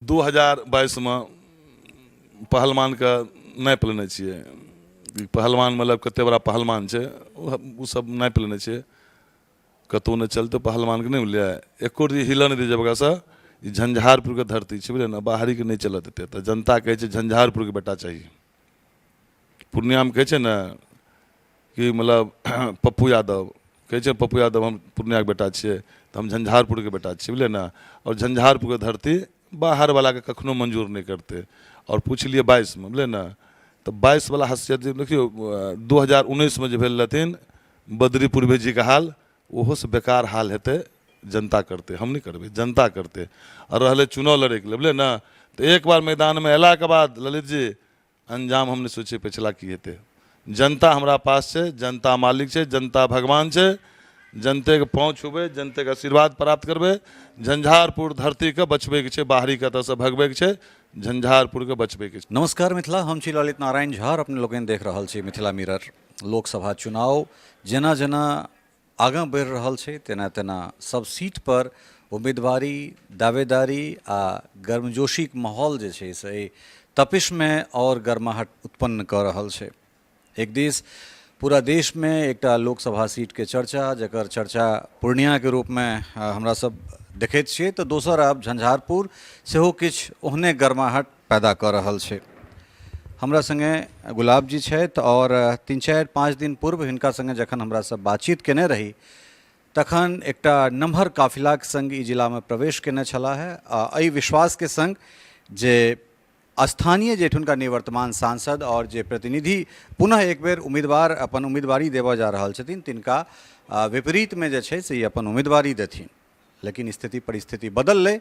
2022 में पहलवान का नापि लेने छियै। पहलवान मतलब कते बड़ा पहलवान छै वो सब नापि लेने छियै। कतौ नहीं चलते पहलवान के नहीं मिले एको रती हिल नहीं दी जगह से। झंझारपुर के धरती छै बुझलिए ना, बाहरी के नहीं चलत देते। तो जनता कहे छै झंझारपुर के बेटा चाहिए। पूर्णिया में कहे छै ना कि मतलब पप्पू यादव कहे छै पप्पू यादव हम पूर्णिया के बेटा छियै, तो हम झंझारपुर के बेटा छियै बुझलिए ना। और झंझारपुर के धरती बाहर वाला के कखनो मंजूर नहीं करते। और पूछ लिए 22 में बुझलिए ना, तो 22 वाला हैसियत देखियो 2019 में जो भेल रहथिन बद्री पूर्वे जी का हाल, ओहो से बेकार हाल हेते। जनता करते, हम नहीं करबे, जनता करते। और रहले चुनाव लड़े के लिए बुझलिए ना, तो एक बार मैदान में अला के बाद ललित जी अंजाम हमने सोचे पिछला की हेते। जनता हमारा पास है, जनता मालिक है, जनता भगवान है। जनते के पाँव छुबे, जनते के आशीर्वाद प्राप्त करबे। झंझारपुर धरती के बचबे के छे, बाहरी कतऽ से भगबे के छे, झंझारपुर के बचबे के छे। नमस्कार मिथिला, हम छी ललित नारायण झा और अपने लोगन देख रहल छी मिथिला मिरर। लोकसभा चुनाव जेना जेना आगाँ बढ़ि रहल छै तेना तेना सब सीट पर उम्मीदवारी, दावेदारी आ गर्मजोशीक माहौल जे छै से तपिश में और गर्माहट उत्पन्न कऽ रहल छै। एक दिस पूरा देश में एकटा लोकसभा सीट के चर्चा, जकर चर्चा पूर्णिया के रूप में हमरा सब देखैत छियै, तो दोसर आब झंझारपुर सेहो किछु ओहने गर्माहट पैदा कऽ रहल छै। हमरा संगे गुलाब जी छथि और 3-4-5 दिन पूर्व हिनका संगे जखन हमरा सब बातचीत केने रही तखन एकटा नम्हर काफिलाक संग ई जिला में प्रवेश केने छलाह है। एहि विश्वास के संग जे स्थानीय जे एठुनका निवर्तमान सांसद और जे प्रतिनिधि पुनः एक बेर उम्मीदवार अपन उम्मीदवारी देबऽ जा रहल छथिन, तिनका विपरीत में जे छै से ई अपन उम्मीदवारी देथिन। लेकिन स्थिति परिस्थिति बदललै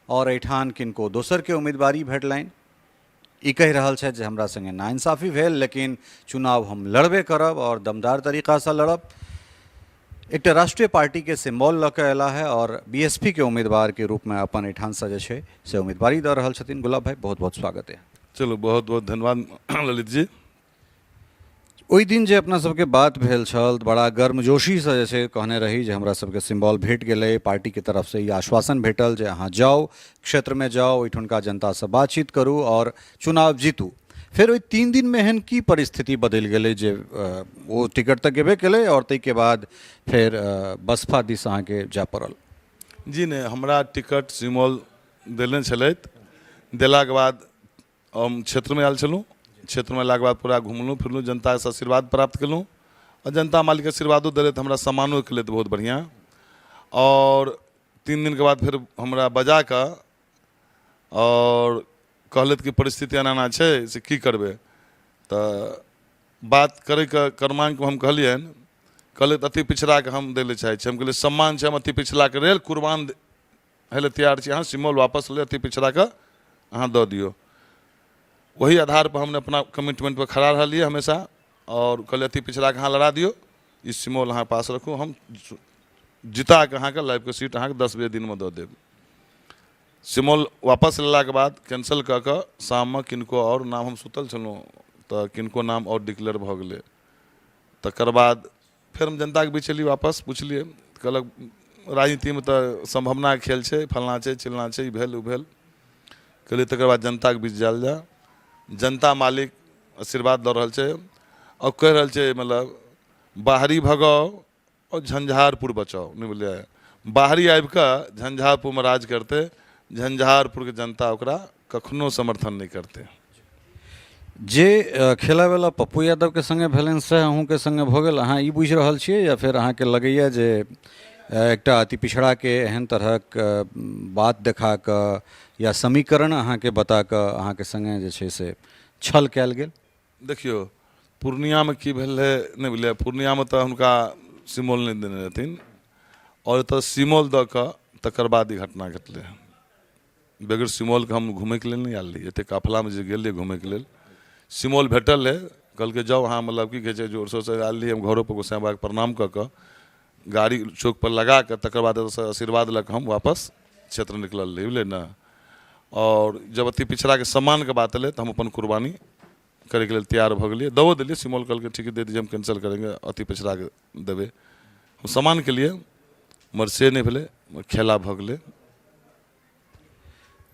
और एहिठाम किनको दोसर के उम्मीदवारी भेटलनि। ई कहि रहल छथि जे हमरा संगे नाइंसाफी भेल, लेकिन चुनाव हम लड़बे करब और दमदार तरीका से लड़ब। एकटा राष्ट्रीय पार्टी के सिम्बॉल लऽ कऽ अयला है और बीएसपी के उम्मीदवार के रूप में अपन एहिठाम से जे छै से उम्मीदवारी दऽ रहल छथिन। गुलाब भाई बहुत बहुत स्वागत है। चलो बहुत बहुत धन्यवाद ललित जी। ओहि दिन जे अपना सबके बात भेल छल, बड़ा गर्मजोशी से जे छै कहने रही जे हमरा सबके सिम्बॉल भेट गेलै, पार्टी के तरफ से ई आश्वासन भेटल जे अहाँ जाओ क्षेत्र में जाओ, ओहिठुनका जनता से बातचीत करू और चुनाव जीतू। फिर ओहि 3 दिन में एहन की परिस्थिति बदलि गेलै जे वो टिकट तक गेबे केलै और ताहिके बाद फिर बसपा दिस अहाँके जाय पड़ल? जी नहीं, हमरा टिकट सिमोल देने छलथि। देलाके बाद हम क्षेत्र में आयल छलहुँ। क्षेत्र में अयलाके बाद पूरा घुमलहुँ फिरलहुँ, जनता से आशीर्वाद प्राप्त केलहुँ और जनता मालिक आशीर्वादो देलथि, हमरा सम्मानो केलथि बहुत बढ़िया। और 3 दिन के बाद फिर हमरा बजा कऽ और कहलथि कि परिस्थिति एना छै से की करबै। तो बात करैके क्रमांक हम कहलियनि, कहलथि अति पिछड़ा के हम दै लए चाहै छी। हम कहलियै सम्मान छै, हम अति पिछड़ा के लेल कुर्बान होइ लए तैयार छी। अहाँ सिम्बॉल वापस ले, अति पिछड़ा के अहाँ दऽ दियौ। वही आधार पर हमने अपना कमिटमेंट पर खड़ा रहिए हमेशा और कहलिए अति पिछड़ा के अहाँ लड़ा दियौ, ई सिम्बॉल अहाँ पास रखू, हम जिता के अहाँ के लाइव के सीट अहाँ के 10 बजे दिन में दऽ देब। सिम्बॉल वापस लेला के बाद कैंसिल कऽ कऽ शाम में किनको और नाम, हम सुतल छलहुँ तो किनको नाम और डिक्लेयर भऽ गेलै। तकर बाद फिर हम जनता के बीच एली, वापस पुछलिए, कहलक राजनीति में तो संभावना के खेल छै, फलना छै चिलना छै, ई भेल उ भेल। कहलिए तकर बाद जनता के बीच जायल जा। जनता मालिक आशीर्वाद दऽ रहल छै और कहि रहल छै मतलब बाहरी भगाओ और झंझारपुर बचाओ, नहीं बुझलिए। बाहरी आबि कऽ झंझारपुर में राज करते, झंझारपुर के जनता ओकरा कखनो समर्थन नहीं करते। जे खेला वाला पप्पू यादव के संगे भेलन से अहूँ के संगे भऽ गेल, अहाँ ई बुझि रहल छियै या फिर अहाँ के लगैया जे एकटा अति पिछड़ा के एहन तरहक बात देखा कऽ या समीकरण अहाँ के बता कऽ अहाँ के संगे जे छै से छल कयल गेल? देखियो पूर्णिया में की भेल है नहीं बुझलिए। पूर्णिया में तो हुनका सिम्बॉल नहीं देने रहथिन और तो सिम्बॉल दऽ कऽ तकर बाद ई घटना घटलै। बगैर सिम्बॉल के हम घूमे के लेल नहीं आयल रही, एते काफला में जे गेल घूमे के लेल। सिम्बॉल भेटल है, कहलकै जाओ अहाँ मतलब की कहै छै जोर शोर से आयल रही। हम घरों पर गोसाई बाबा के प्रणाम कऽ कऽ गाड़ी चौक पर लगा कर तकर बाद आशीर्वाद लऽ कऽ हम वापस क्षेत्र निकलल रही, बुझलिए ना। और जब अति पिछड़ा के सम्मान के बात एलै तो हम अपन कुर्बानी करे के लिए तैयार भऽ गेलिए। दबो दिलिए, सिम्बॉल कहलकै ठीक है दे दीजिए, हम कैंसिल करेंगे, अति पिछड़ा के देवे। हम सम्मान के लिए मगर से नहीं भेलै, खेला भऽ गेलै।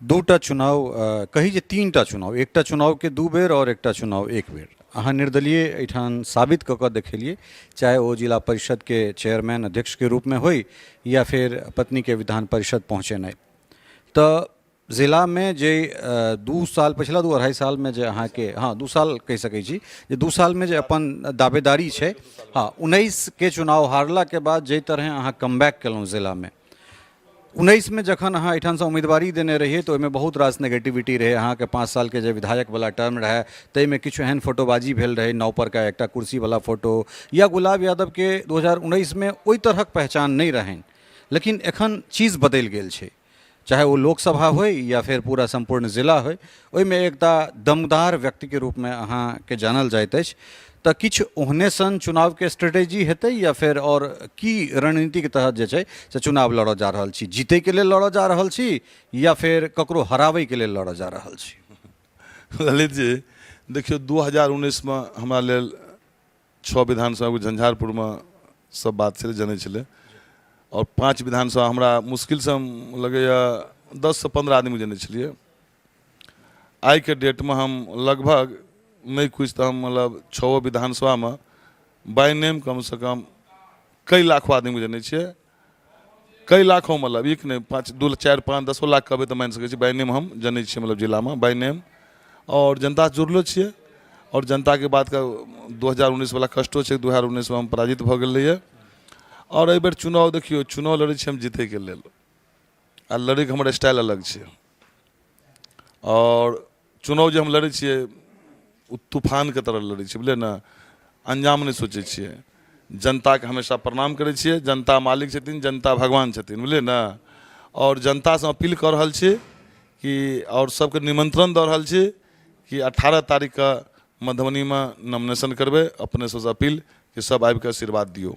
दूटा चुनाव कही जे तीनटा चुनाव, एकटा चुनाव के दू बेर और एकटा चुनाव एक बेर अहाँ निर्दलीय एठान साबित कऽ कऽ देखेलिए, चाहे वो जिला परिषद के चेयरमैन अध्यक्ष के रूप में होई या फिर पत्नी के विधान परिषद पहुँचे नहीं। तो जिला में जे 2 साल पिछला 2-2.5 साल में जे अहाँ के, हाँ 2 साल कह सकै छी, जे 2 साल में जे अपन दावेदारी है, हाँ 19 के चुनाव हारला के बाद जे तरह अहाँ कमबैक केलहुँ जिला में, 19 में जखन अहाँ एठान से उम्मीदवारी देने रहिए तो ओहिमे बहुत रास नेगेटिविटी रहे। अहाँ के 5 साल के जे विधायक वाला टर्म रहे ताहिमे किछु एहन फोटोबाजी भेल रहे, नाव पर का एकटा कुर्सी वाला फोटो, या गुलाब यादव के 2019 में ओहि तरहक पहचान नहीं रहन। लेकिन एखन चीज बदल गेल छै, चाहे वो लोकसभा हो या फिर पूरा संपूर्ण जिला हो, ओहिमे एकटा दमदार व्यक्ति के रूप में अहाँ के जानल जाइत अछि। तो किछु ओहने सन चुनाव के स्ट्रेटेजी हेतै या फिर और की रणनीति के तहत जे छै से चुनाव लड़ऽ जा रहल छी? जीते के लिए लड़ऽ जा रहल छी या फिर ककरो हराबै के लिए लड़ऽ जा रहल छी? ललित जी देखियो 2019 में हमरा लेल 6 विधानसभा झंझारपुर में सब बात छलै, जनै छलै, और 5 विधानसभा हमरा मुश्किल से लगैया 10 से 15 आदमी जनै छलिए। आई के डेट में हम लगभग नहीं कुछ तो हम मतलब 6 विधानसभा में बाय नेम कम से कम कई लाखों आदमी जनै छियै, कई लाखों मतलब एक नहीं 5 2 4 5 10 लाख कहबै तो मान सकै छी। बाय नेम हम जनै छियै, मतलब जिला में बाय नेम, और जनता से जुड़लो छियै। और जनता के बात का 2019 वाला कष्टो छै, 2019 में हम पराजित भऽ गेल रहियै। और एहि बेर चुनाव देखियो, चुनाव लड़ै छियै हम जीते के लेल, आ लड़ै के हमर स्टाइल अलग छै। और चुनाव जे हम लड़ै छियै ओ तूफान के तरह लड़ै छियै, बुझलियै ना, अंजाम नहीं सोचै छियै। जनता के हमेशा प्रणाम करै छियै, जनता मालिक छथिन, जनता भगवान छथिन, बुझलियै ना। और जनता से अपील कऽ रहल छी कि, और सबके निमंत्रण दऽ रहल छी कि 18 तारीख का मधुबनी में नॉमिनेशन करबै। अपने से अपील कि सब आबि कऽ आशीर्वाद दियौ।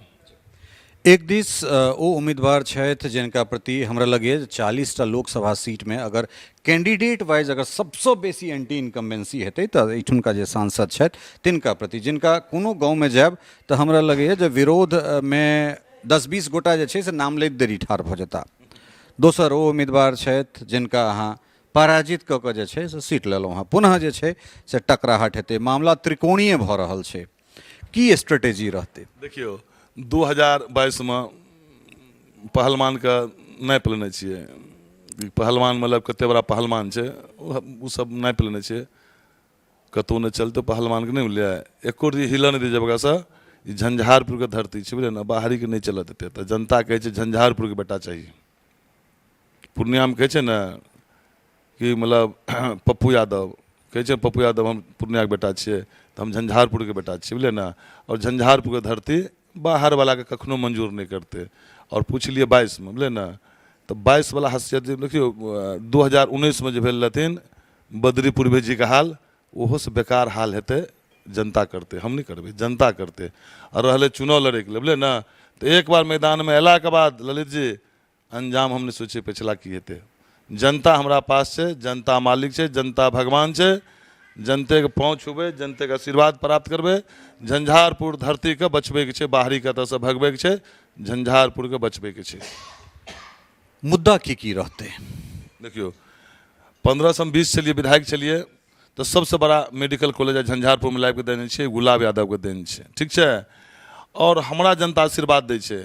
एक दिस ओ उम्मीदवार छथि जिनका प्रति हमरा लगे 40टा लोकसभा सीट में अगर कैंडिडेट वाइज अगर सबसे बेसी एंटी इनकम्बेंसी हेतै तो एठुनका जे सांसद छथि तिनका प्रति, जिनका कोनो गाँव में जायब तो हमरा लगे जे विरोध में 10-20 गोटा जे छै से नाम लैत देरी ठाढ़ भऽ जेता। दोसर ओ उम्मीदवार छथि जिनका अहाँ पराजित कऽ कऽ जे छै से सीट लेलहुँ हँ, पुनः जे छै से टकराहट हेतै, मामला त्रिकोणीय भऽ रहल छै, की स्ट्रेटेजी रहतै? देखियो 2022 में पहलवान का नापि लेने छियै, पहलवान मतलब कते बड़ा पहलवान छै ओ सब नापि लेने छियै। कतौ नहीं चलते पहलवान के नहीं मिले, एको हिला नहीं दी जगह से। ई झंझारपुर के धरती छै, बुझलियै ना, बाहरी के नहीं चलत हेतै। तो जनता कहै छै झंझारपुर के बेटा चाहिए। पूर्णिया में कहै छै ना कि मतलब पप्पू यादव, कहै छै पप्पू यादव हम पूर्णिया के बेटा छियै, तो हम झंझारपुर के बेटा छियै, बुझलियै ना। और झंझारपुर के धरती बाहर वाला के कखनो मंजूर नहीं करते। और पूछ लिए 22 में, बुझलियै ना, तो 22 वाला हसीयत देखियो 2019 में जो भेल रहथिन बद्रीपुर भेजी का हाल, ओहो से बेकार हाल हेतै। जनता करते, हम नहीं करबै, जनता करते। और रहले चुनाव लड़े के लिए, बुझलियै ना, तो एक बार मैदान में अयला के बाद ललित जी अंजाम हम नहीं सोचे पिछला की हेतै। जनता हमरा पास छै, जनता मालिक छै, जनता भगवान छै। जनते के पाँव छुबै, जनते के आशीर्वाद प्राप्त करबै। झंझारपुर धरती के बचबे के छै, बाहरी कतऽ से भगबे के छै, झंझारपुर के बचबे के छै। मुद्दा की रहते? देखियो 15 से हम 20 चलिए विधायक चलिए तो सबसे बड़ा मेडिकल कॉलेज झंझारपुर में लाइव के देने छै, गुलाब यादव के देने छै, ठीक छै। और हमरा जनता आशीर्वाद दै छै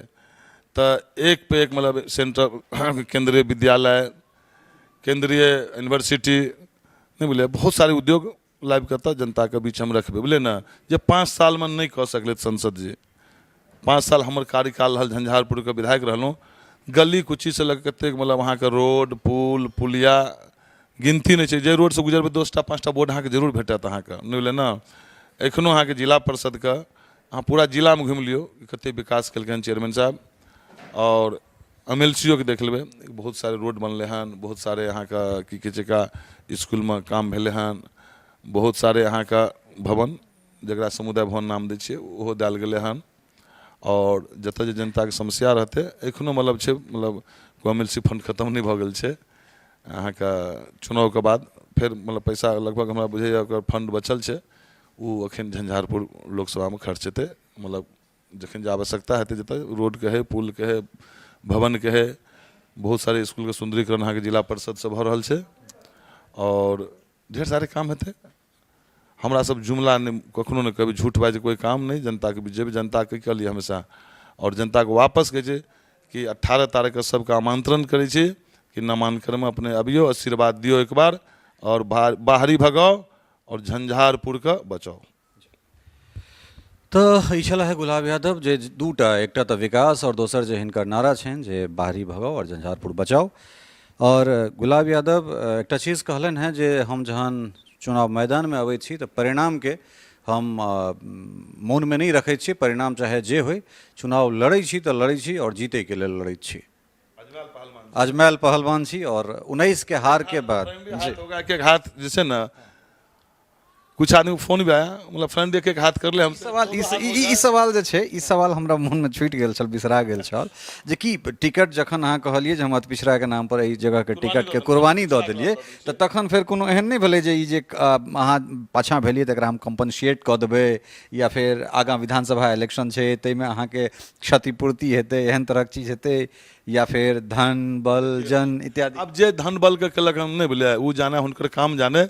तो एक पे एक मतलब सेंट्रल केंद्रीय विद्यालय, केंद्रीय यूनिवर्सिटी, नहीं बोले बहुत सारे उद्योग लाइव करता जनता के बीच हम रखबे, बोले ना। जे 5 साल में नहीं कह सकले संसद जी, 5 साल हमर कार्यकाल रहल, झंझारपुर के विधायक रहलूँ। गली कुची से लग कते मतलब वहाँ के रोड पुल पुलिया गिनती नहीं छै। जे रोड से गुजरबै 2टा 5टा बोर्ड अहाँ के जरूर भेटत, अहाँ के नहीं बोले ना। एखनो अहाँ के जिला परिषद का अहाँ पूरा जिला में घूम लियो कते विकास केलखिन चेयरमैन साहब। और MLCO के देख लेबै, बहुत सारे रोड बनले हन, बहुत सारे यहाँ का की कहै छै का स्कूल में काम भेले हन, बहुत सारे यहाँ का भवन जकरा समुदाय भवन नाम दै छियै ओहो देल गेलै हन। और जतऽ जे जनता के समस्या रहते एखनो मतलब छै, मतलब MLC फंड खत्म नहीं भऽ गेल छै। अहाँ का चुनाव के बाद फिर मतलब पैसा लगभग हमरा बुझैया ओकर फंड बचल छै, ओ अखन झंझारपुर लोकसभा में खर्च हेतै। मतलब जखन जे आवश्यकता हेतै, जतऽ रोड के है, पुल के है, भवन के है, बहुत सारे स्कूल के सुंदरीकरण अहाँ के जिला परिषद से भऽ रहल छै। और ढेर सारे काम हेतै। हमरा सब जुमला नहीं कखनो नहीं कभी झूठ बाजि कोई काम नहीं, जनता के बीच जेबै, जनता के कहलिए हमेशा, और जनता को वापस कहै छै कि 18 तारीख के सबके आमंत्रण करै छै कि नामांकन में अपने अबियो, आशीर्वाद दियो एक बार, और बाहरी भगाओ और झंझारपुर का बचाओ। तो ई छला है गुलाब यादव जे दूटा, एकटा तो विकास और दोसर जे हिनकर नारा छनि जे बाहरी भगाओ और झंझारपुर बचाओ। और गुलाब यादव एकटा चीज़ कहलन है जे हम जहन चुनाव मैदान में अबै छी तो परिणाम के हम मौन में नहीं रखै छी, परिणाम चाहे जे होय, चुनाव लड़ै छी तो लड़ै छी और जीते के लेल लड़ै छी। अजमैल पहलवान छी और 19 के हार के बाद एक हाथ जैसे ना कुछ आदमी फोन भी आया, मतलब फ्रेंड एक एक हाथ कर ले हम सवाल ई सवाल जे छै, ई सवाल हमरा मन में छूटि गेल छल, बिसरा गेल छल जे कि टिकट जखन अहाँ कहलिए जे हम अति पिछड़ा के नाम पर एहि जगह के टिकट के कुर्बानी दऽ देलिए, तो तखन फेर कोनो एहन नहीं भेलै जे ई जे अहाँ पाछाँ भेलिए तकरा हम कम्पनशिएट कऽ देबै, या फिर आगाँ विधानसभा इलेक्शन छै ताहिमे अहाँके क्षतिपूर्ति हेतै, एहन तरहक चीज हेतै, या फिर धन बल जन इत्यादि। अब जे धन बल के केलक हम नहीं बोले, वो जाने हुनकर काम जाने,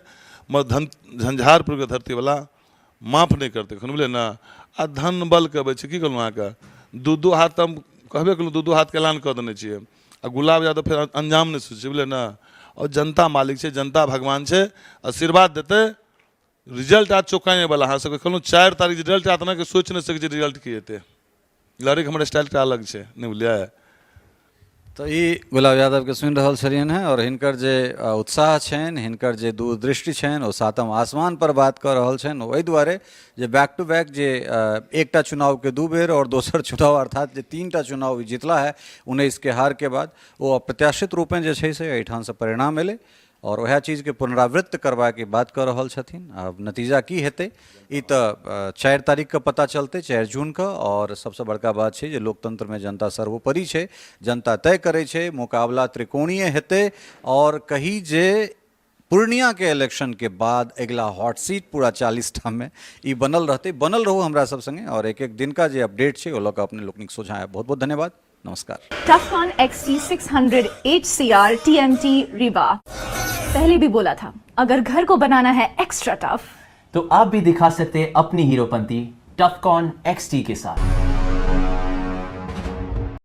मगर झंझारपुर के धरती वाला माफ नहीं करते बोले ना। आ धन बल के की कहलूँ अहाँके, दू हाथ हम कहबे कलूँ, दू हाथ के ऐलान कऽ देने छियै। आ गुलाब यादव फिर अंजाम नहीं सोचे बोले ना। और जनता मालिक छै, जनता भगवान छै, आशीर्वाद देते, रिजल्ट आज चौंकाने वाला। अहाँ सबके कहलूँ 4 तारीख रिजल्ट आत ना कि सोच नहीं सकै रिजल्ट की हेतै। लड़े के हमर स्टाइल अलग छै, नहीं बुझलियै। तो ई गुलाब यादव के सुनि रहल छलियनि हैं, और हिनकर जे उत्साह छनि, हिनकर जे दूरदृष्टि छनि, ओ सातम आसमान पर बात कऽ रहल छनि। ओहि दुआरे जे बैक टू बैक जे एकटा चुनाव के 2 बेर और दोसर चुनाव अर्थात जे 3टा चुनाव जीतला है 19 के हार के बाद, ओ अप्रत्याशित रूपें जे छै से एहिठाम से परिणाम एलै, और वह चीज़ के पुनरावृत्त करवा के बात कर रहल छथिन। अब नतीजा की हेतै ई तो 4 तारीख के पता चलते, 4 जून का। और सबसे बड़का बात छै जे लोकतंत्र में जनता सर्वोपरि छै, जनता तय करे छै, मुकाबला त्रिकोणीय हेतै। और कही जे पूर्णिया के इलेक्शन के बाद अगला हॉट सीट पूरा 40टा में ई बनल रहते। बनल रहू हमरा सब संगे, और एक एक दिन का जे अपडेट छै ओ लऽ कऽ अपने लोकनिक सोझा। बहुत बहुत धन्यवाद, नमस्कार। टफकॉन XT 600 HCR TMT रीवा। पहले भी बोला था, अगर घर को बनाना है एक्स्ट्रा टफ, तो आप भी दिखा सकते अपनी हीरोपंती टफकॉन XT के साथ।